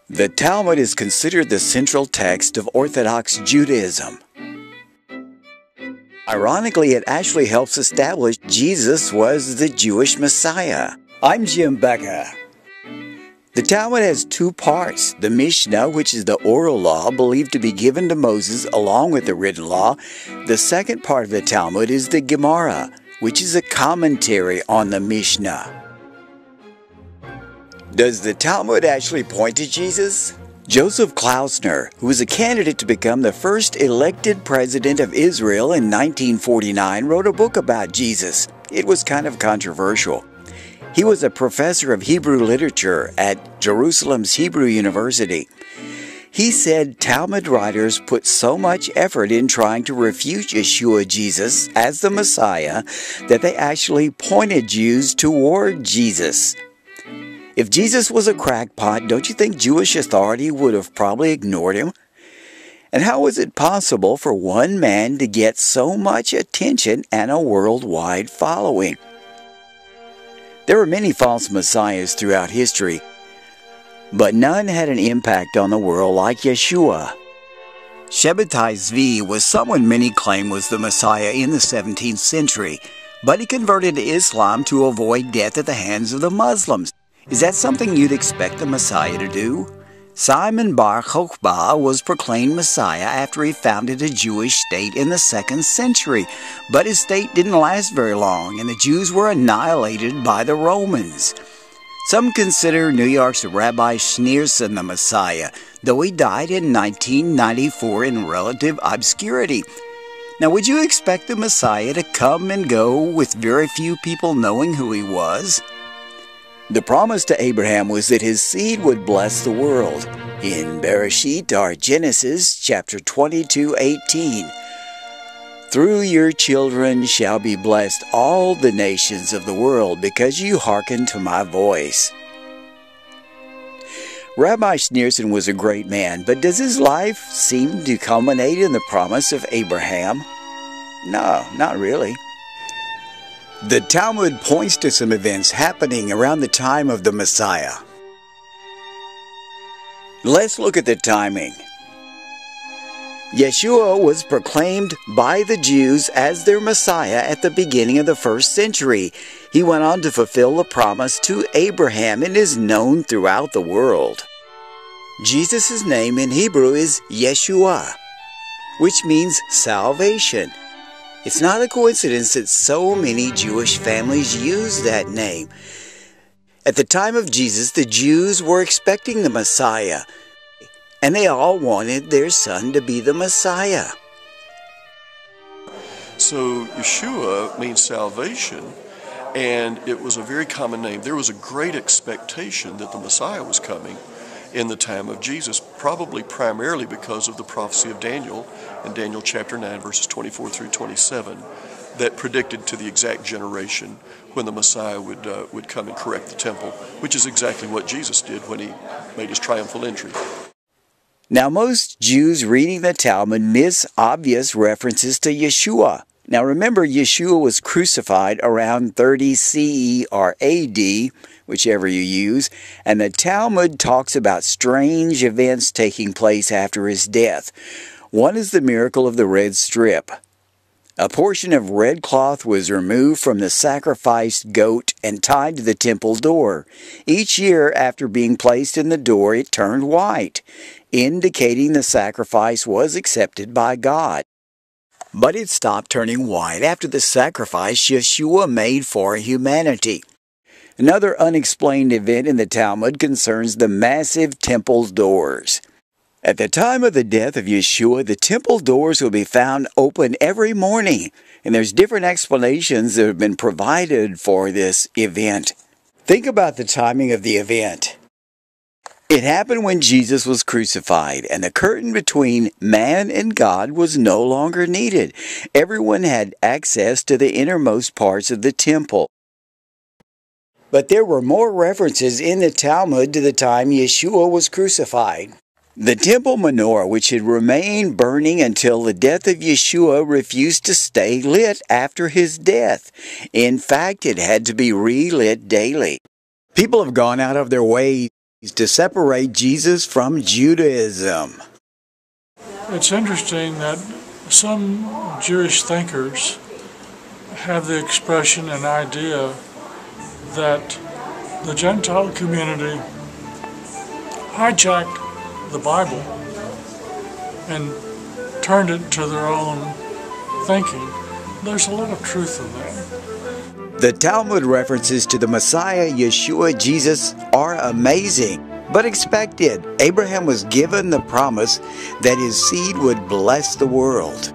The Talmud is considered the central text of Orthodox Judaism. Ironically, it actually helps establish Jesus was the Jewish Messiah. I'm Jim Becca. The Talmud has two parts. The Mishnah, which is the oral law believed to be given to Moses along with the written law. The second part of the Talmud is the Gemara, which is a commentary on the Mishnah. Does the Talmud actually point to Jesus? Joseph Klausner, who was a candidate to become the first elected president of Israel in 1949, wrote a book about Jesus. It was kind of controversial. He was a professor of Hebrew literature at Jerusalem's Hebrew University. He said Talmud writers put so much effort in trying to refute Yeshua Jesus as the Messiah that they actually pointed Jews toward Jesus. If Jesus was a crackpot, don't you think Jewish authority would have probably ignored him? And how was it possible for one man to get so much attention and a worldwide following? There were many false messiahs throughout history, but none had an impact on the world like Yeshua. Shabbatai Zvi was someone many claim was the Messiah in the 17th century, but he converted to Islam to avoid death at the hands of the Muslims. Is that something you'd expect the Messiah to do? Simon Bar Kokhba was proclaimed Messiah after he founded a Jewish state in the 2nd century, but his state didn't last very long, and the Jews were annihilated by the Romans. Some consider New York's Rabbi Schneerson the Messiah, though he died in 1994 in relative obscurity. Now, would you expect the Messiah to come and go with very few people knowing who he was? The promise to Abraham was that his seed would bless the world. In Bereshit, or Genesis, chapter 22:18, "Through your children shall be blessed all the nations of the world, because you hearken to my voice." Rabbi Schneerson was a great man, but does his life seem to culminate in the promise of Abraham? No, not really. The Talmud points to some events happening around the time of the Messiah. Let's look at the timing. Yeshua was proclaimed by the Jews as their Messiah at the beginning of the 1st century. He went on to fulfill the promise to Abraham and is known throughout the world. Jesus' name in Hebrew is Yeshua, which means salvation. It's not a coincidence that so many Jewish families use that name. At the time of Jesus, the Jews were expecting the Messiah, and they all wanted their son to be the Messiah. So Yeshua means salvation, and it was a very common name. There was a great expectation that the Messiah was coming in the time of Jesus, probably primarily because of the prophecy of Daniel in Daniel chapter 9, verses 24 through 27, that predicted to the exact generation when the Messiah would come and correct the temple, which is exactly what Jesus did when he made his triumphal entry. Now, most Jews reading the Talmud miss obvious references to Yeshua. Now, remember, Yeshua was crucified around 30 CE or AD, whichever you use, and the Talmud talks about strange events taking place after his death. One is the miracle of the red strip. A portion of red cloth was removed from the sacrificed goat and tied to the temple door. Each year after being placed in the door, it turned white, indicating the sacrifice was accepted by God. But it stopped turning white after the sacrifice Yeshua made for humanity. Another unexplained event in the Talmud concerns the massive temple doors. At the time of the death of Yeshua, the temple doors will be found open every morning, and there's different explanations that have been provided for this event. Think about the timing of the event. It happened when Jesus was crucified, and the curtain between man and God was no longer needed. Everyone had access to the innermost parts of the temple. But there were more references in the Talmud to the time Yeshua was crucified. The temple menorah, which had remained burning until the death of Yeshua, refused to stay lit after his death. In fact, it had to be relit daily. People have gone out of their way to separate Jesus from Judaism. It's interesting that some Jewish thinkers have the expression and idea that the Gentile community hijacked the Bible and turned it to their own thinking. There's a lot of truth in that. The Talmud references to the Messiah, Yeshua, Jesus, are amazing, but expected. Abraham was given the promise that his seed would bless the world.